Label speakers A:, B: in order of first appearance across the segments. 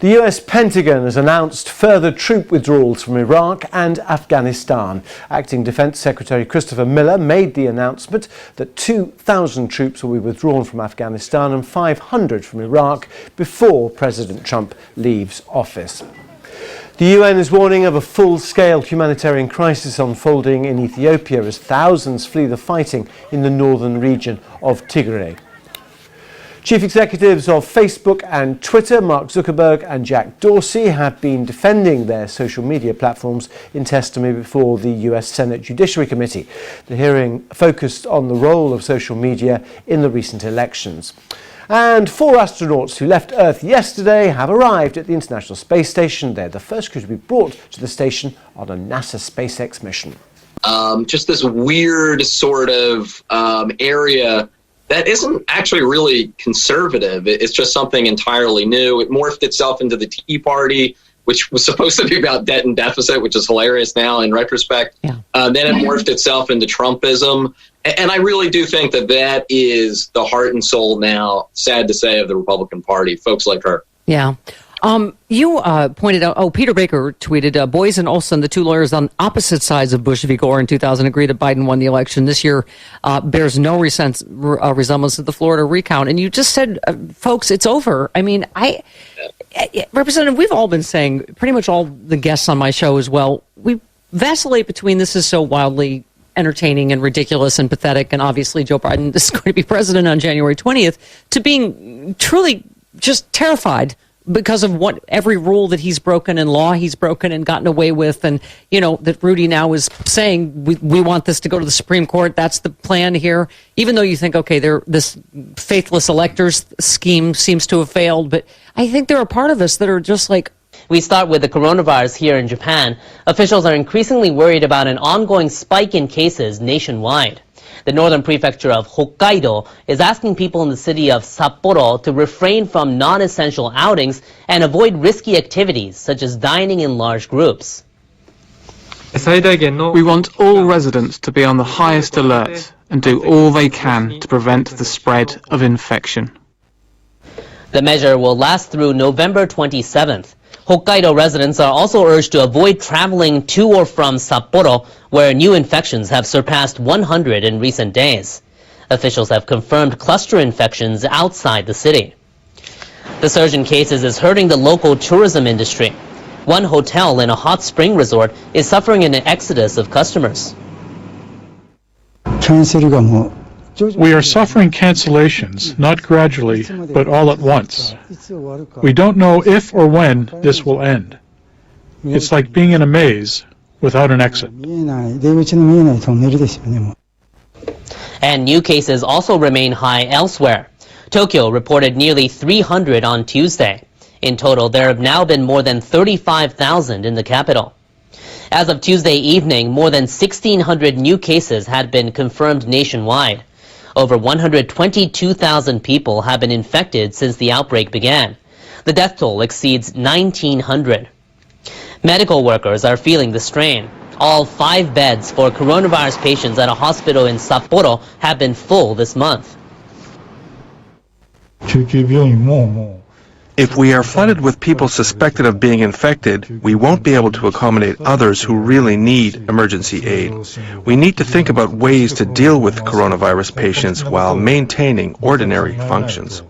A: The US Pentagon has announced further troop withdrawals from Iraq and Afghanistan. Acting Defence Secretary Christopher Miller made the announcement that 2,000 troops will be withdrawn from Afghanistan and 500 from Iraq before President Trump leaves office. The UN is warning of a full-scale humanitarian crisis unfolding in Ethiopia as thousands flee the fighting in the northern region of Tigray. Chief executives of Facebook and Twitter, Mark Zuckerberg and Jack Dorsey, have been defending their social media platforms in testimony before the US Senate Judiciary Committee. The hearing focused on the role of social media in the recent elections. And 4 astronauts who left Earth yesterday have arrived at the International Space Station. They're the first crew to be brought to the station on a NASA SpaceX mission.
B: Just this weird sort of area that isn't actually really conservative. It's just something entirely new. It morphed itself into the Tea Party, which was supposed to be about debt and deficit, which is hilarious now in retrospect. Yeah. Then it morphed itself into Trumpism. And I really do think that that is the heart and soul now, sad to say, of the Republican Party, folks like her.
C: Yeah. You pointed out, Peter Baker tweeted, Boyes and Olson, the 2 lawyers on opposite sides of Bush v. Gore in 2000, agree that Biden won the election. This year bears no resemblance to the Florida recount. And you just said, folks, it's over. I mean, Representative, we've all been saying, pretty much all the guests on my show as well, we vacillate between this is so wildly entertaining and ridiculous and pathetic, and obviously Joe Biden is going to be president on January 20th, to being truly just terrified because of every rule that he's broken and law he's broken and gotten away with. And, you know, that Rudy now is saying we want this to go to the Supreme Court. That's the plan here. Even though you think, okay, this faithless electors scheme seems to have failed. But I think there are part of us that are just like,
D: we start with the coronavirus here in Japan. Officials are increasingly worried about an ongoing spike in cases nationwide. The northern prefecture of Hokkaido is asking people in the city of Sapporo to refrain from non-essential outings and avoid risky activities such as dining in large groups.
E: We want all residents to be on the highest alert and do all they can to prevent the spread of infection.
D: The measure will last through November 27th. Hokkaido residents are also urged to avoid traveling to or from Sapporo, where new infections have surpassed 100 in recent days. Officials have confirmed cluster infections outside the city. The surge in cases is hurting the local tourism industry. One hotel in a hot spring resort is suffering an exodus of customers.
F: We are suffering cancellations, not gradually, but all at once. We don't know if or when this will end. It's like being in a maze without an exit.
D: And new cases also remain high elsewhere. Tokyo reported nearly 300 on Tuesday. In total, there have now been more than 35,000 in the capital. As of Tuesday evening, more than 1,600 new cases had been confirmed nationwide. Over 122,000 people have been infected since the outbreak began. The death toll exceeds 1,900. Medical workers are feeling the strain. All 5 beds for coronavirus patients at a hospital in Sapporo have been full this month.
G: If we are flooded with people suspected of being infected, we won't be able to accommodate others who really need emergency aid. We need to think about ways to deal with coronavirus patients while maintaining ordinary functions.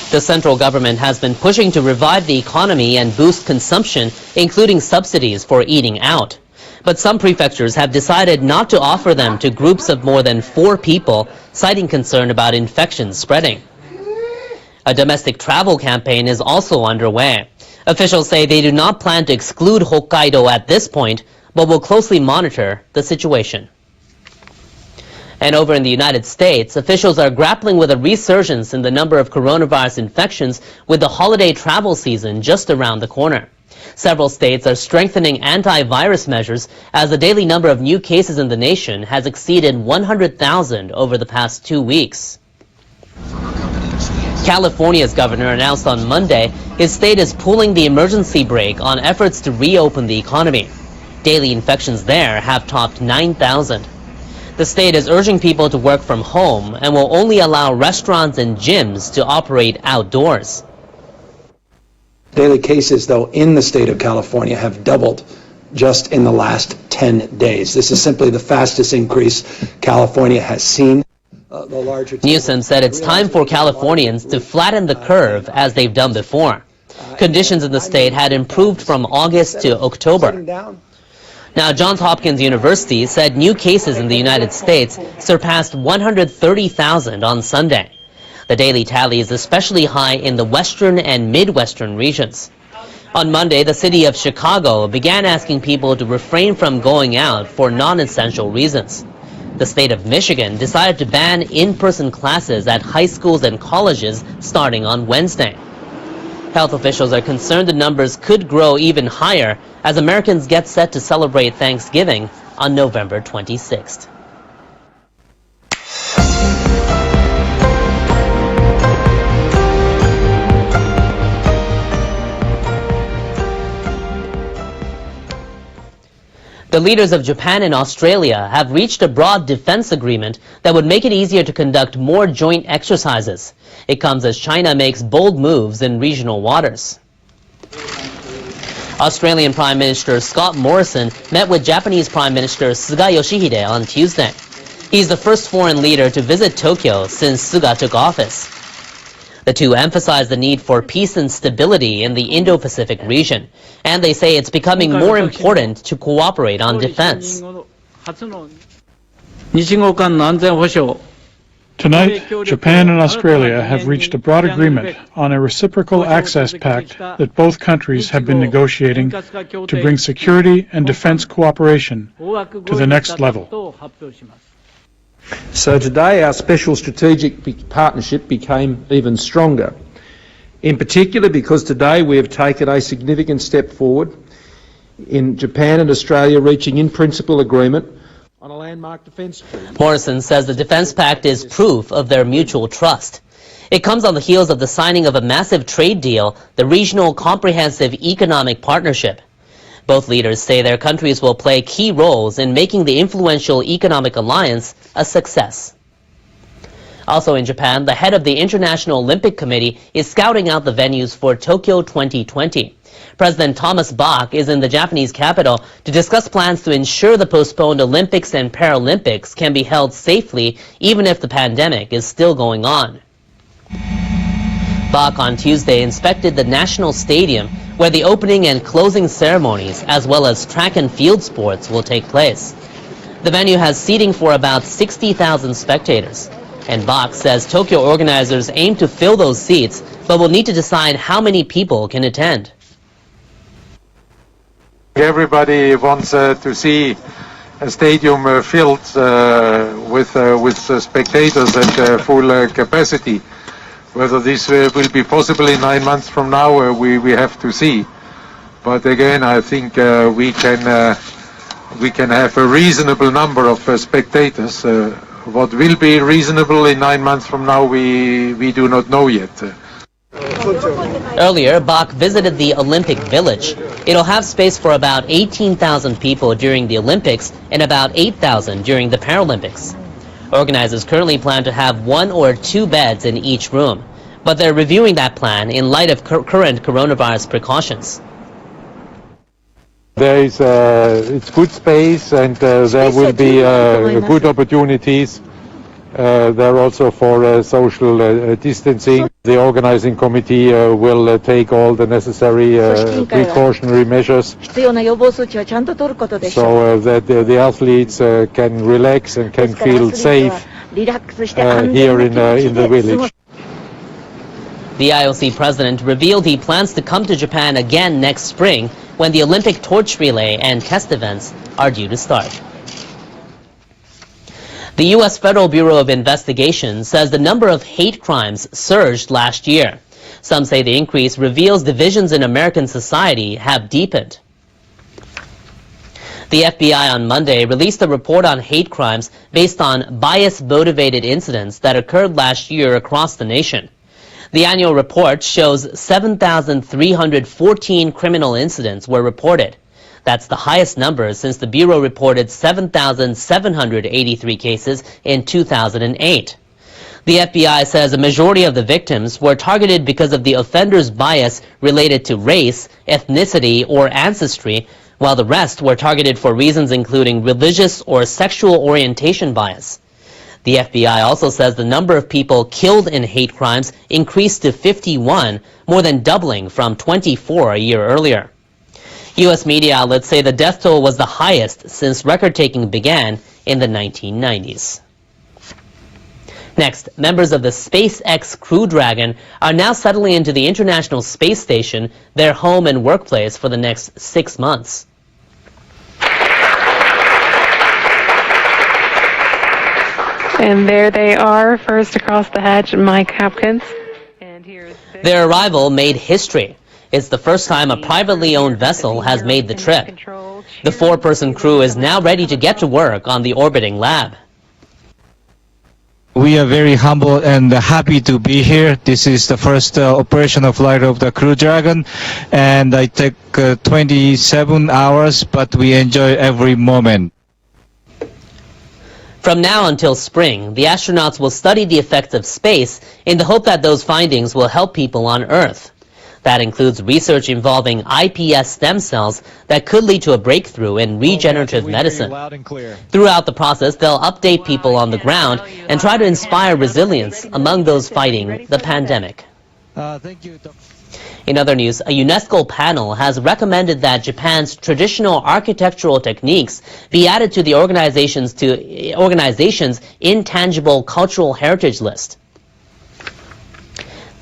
D: The central government has been pushing to revive the economy and boost consumption, including subsidies for eating out. But some prefectures have decided not to offer them to groups of more than 4 people, citing concern about infections spreading. A domestic travel campaign is also underway. Officials say they do not plan to exclude Hokkaido at this point, but will closely monitor the situation. And over in the United States, officials are grappling with a resurgence in the number of coronavirus infections with the holiday travel season just around the corner. Several states are strengthening antivirus measures as the daily number of new cases in the nation has exceeded 100,000 over the past 2 weeks. California's governor announced on Monday his state is pulling the emergency brake on efforts to reopen the economy. Daily infections there have topped 9,000. The state is urging people to work from home and will only allow restaurants and gyms to operate outdoors.
H: Daily cases, though, in the state of California have doubled just in the last 10 days. This is simply the fastest increase California has seen.
D: Newsom said it's time for Californians to flatten the curve as they've done before. Conditions in the state had improved from August to October. Now, Johns Hopkins University said new cases in the United States surpassed 130,000 on Sunday. The daily tally is especially high in the western and midwestern regions. On Monday, the city of Chicago began asking people to refrain from going out for non-essential reasons. The state of Michigan decided to ban in-person classes at high schools and colleges starting on Wednesday. Health officials are concerned the numbers could grow even higher as Americans get set to celebrate Thanksgiving on November 26th. The leaders of Japan and Australia have reached a broad defense agreement that would make it easier to conduct more joint exercises. It comes as China makes bold moves in regional waters. Australian Prime Minister Scott Morrison met with Japanese Prime Minister Suga Yoshihide on Tuesday. He's the first foreign leader to visit Tokyo since Suga took office. The two emphasize the need for peace and stability in the Indo-Pacific region, and they say it's becoming more important to cooperate on defense.
F: Tonight, Japan and Australia have reached a broad agreement on a reciprocal access pact that both countries have been negotiating to bring security and defense cooperation to the next level.
I: So today our special strategic partnership became even stronger. In particular because today we have taken a significant step forward in Japan and Australia reaching in principle agreement on a landmark defence treaty.
D: Morrison says the defense pact is proof of their mutual trust. It comes on the heels of the signing of a massive trade deal, the Regional Comprehensive Economic Partnership. Both leaders say their countries will play key roles in making the influential economic alliance a success. Also in Japan, the head of the International Olympic Committee is scouting out the venues for Tokyo 2020. President Thomas Bach is in the Japanese capital to discuss plans to ensure the postponed Olympics and Paralympics can be held safely even if the pandemic is still going on. Bach on Tuesday inspected the National Stadium where the opening and closing ceremonies as well as track and field sports will take place. The venue has seating for about 60,000 spectators, and Bach says Tokyo organizers aim to fill those seats but will need to decide how many people can attend.
J: Everybody wants to see a stadium filled with spectators at full capacity. Whether this will be possible in 9 months from now, we have to see. But again, I think we can have a reasonable number of spectators. What will be reasonable in 9 months from now, we do not know yet.
D: Earlier, Bach visited the Olympic Village. It'll have space for about 18,000 people during the Olympics and about 8,000 during the Paralympics. Organizers currently plan to have 1 or 2 beds in each room, but they're reviewing that plan in light of current coronavirus precautions.
J: There is it's good space, and there will be good opportunities. There also for social distancing. The organizing committee will take all the necessary precautionary measures so that the athletes can relax and can feel safe here in the village.
D: The IOC president revealed he plans to come to Japan again next spring when the Olympic torch relay and test events are due to start. The U.S. Federal Bureau of Investigation says the number of hate crimes surged last year. Some say the increase reveals divisions in American society have deepened. The FBI on Monday released a report on hate crimes based on bias-motivated incidents that occurred last year across the nation. The annual report shows 7,314 criminal incidents were reported. That's the highest number since the Bureau reported 7,783 cases in 2008. The FBI says a majority of the victims were targeted because of the offender's bias related to race, ethnicity, or ancestry, while the rest were targeted for reasons including religious or sexual orientation bias. The FBI also says the number of people killed in hate crimes increased to 51, more than doubling from 24 a year earlier. U.S. media outlets say the death toll was the highest since record-taking began in the 1990s. Next, members of the SpaceX Crew Dragon are now settling into the International Space Station, their home and workplace for the next 6 months.
K: And there they are, first across the hatch, Mike Hopkins. And here's
D: their arrival made history. It's the first time a privately owned vessel has made the trip. The 4-person crew is now ready to get to work on the orbiting lab.
L: We are very humble and happy to be here. This is the first operational flight of the Crew Dragon, and I took 27 hours, but we enjoy every moment.
D: From now until spring, the astronauts will study the effects of space in the hope that those findings will help people on Earth. That includes research involving iPS stem cells that could lead to a breakthrough in regenerative medicine. Throughout the process, they'll update people on the ground and try to inspire resilience among those fighting the pandemic. In other news, a UNESCO panel has recommended that Japan's traditional architectural techniques be added to the organization's intangible cultural heritage list.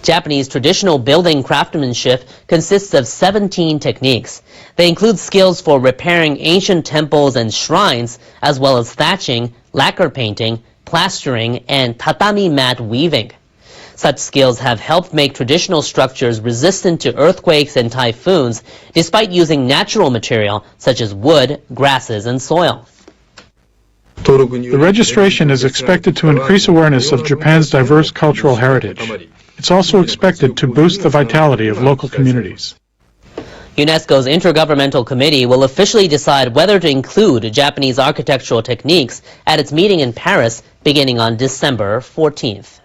D: Japanese traditional building craftsmanship consists of 17 techniques. They include skills for repairing ancient temples and shrines, as well as thatching, lacquer painting, plastering, and tatami mat weaving. Such skills have helped make traditional structures resistant to earthquakes and typhoons, despite using natural material such as wood, grasses, and soil.
F: The registration is expected to increase awareness of Japan's diverse cultural heritage. It's also expected to boost the vitality of local communities.
D: UNESCO's Intergovernmental Committee will officially decide whether to include Japanese architectural techniques at its meeting in Paris beginning on December 14th.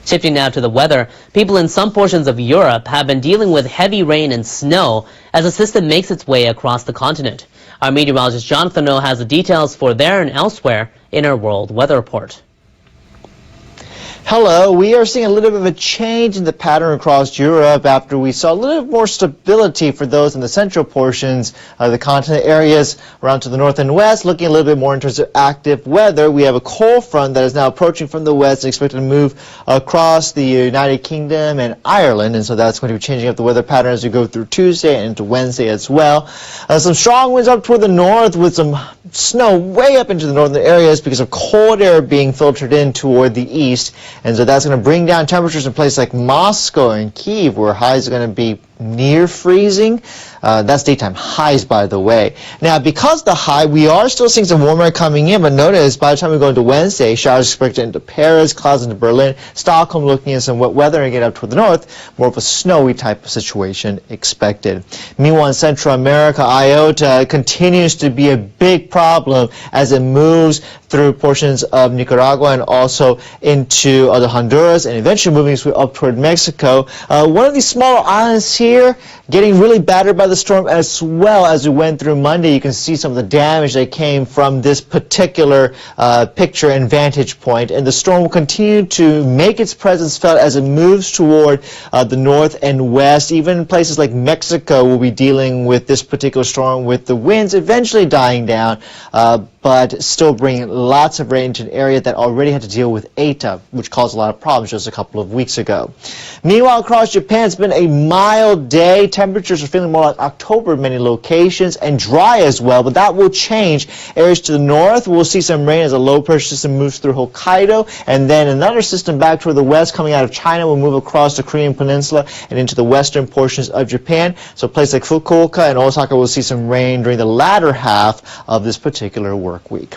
D: Shifting now to the weather, people in some portions of Europe have been dealing with heavy rain and snow as the system makes its way across the continent. Our meteorologist Jonathan O has the details for there and elsewhere in our World Weather Report.
M: Hello, we are seeing a little bit of a change in the pattern across Europe after we saw a little bit more stability for those in the central portions of the continent. Areas around to the north and west looking a little bit more in terms of active weather. We have a cold front that is now approaching from the west and expected to move across the United Kingdom and Ireland, and so that's going to be changing up the weather pattern as we go through Tuesday and into Wednesday as well. Some strong winds up toward the north with some snow way up into the northern areas because of cold air being filtered in toward the east. And so that's going to bring down temperatures in places like Moscow and Kyiv, where highs are going to be near freezing. That's daytime highs, by the way. Now, because of the high, we are still seeing some warmer coming in, but notice by the time we go into Wednesday, showers expected into Paris, clouds into Berlin, Stockholm looking at some wet weather, and get up toward the north, more of a snowy type of situation expected. Meanwhile, in Central America, iota continues to be a big problem as it moves through portions of Nicaragua and also into the Honduras, and eventually moving up toward Mexico. One of these smaller islands here getting really battered by the storm as well as we went through Monday. You can see some of the damage that came from this particular picture and vantage point, and the storm will continue to make its presence felt as it moves toward the north and west. Even places like Mexico will be dealing with this particular storm, with the winds eventually dying down, but still bringing lots of rain to an area that already had to deal with ETA, which caused a lot of problems just a couple of weeks ago. Meanwhile, across Japan, it's been a mild day. Temperatures are feeling more like October in many locations, and dry as well, but that will change. Areas to the north, we'll see some rain as a low pressure system moves through Hokkaido, and then another system back toward the west coming out of China will move across the Korean Peninsula and into the western portions of Japan. So places like Fukuoka and Osaka will see some rain during the latter half of this particular work week.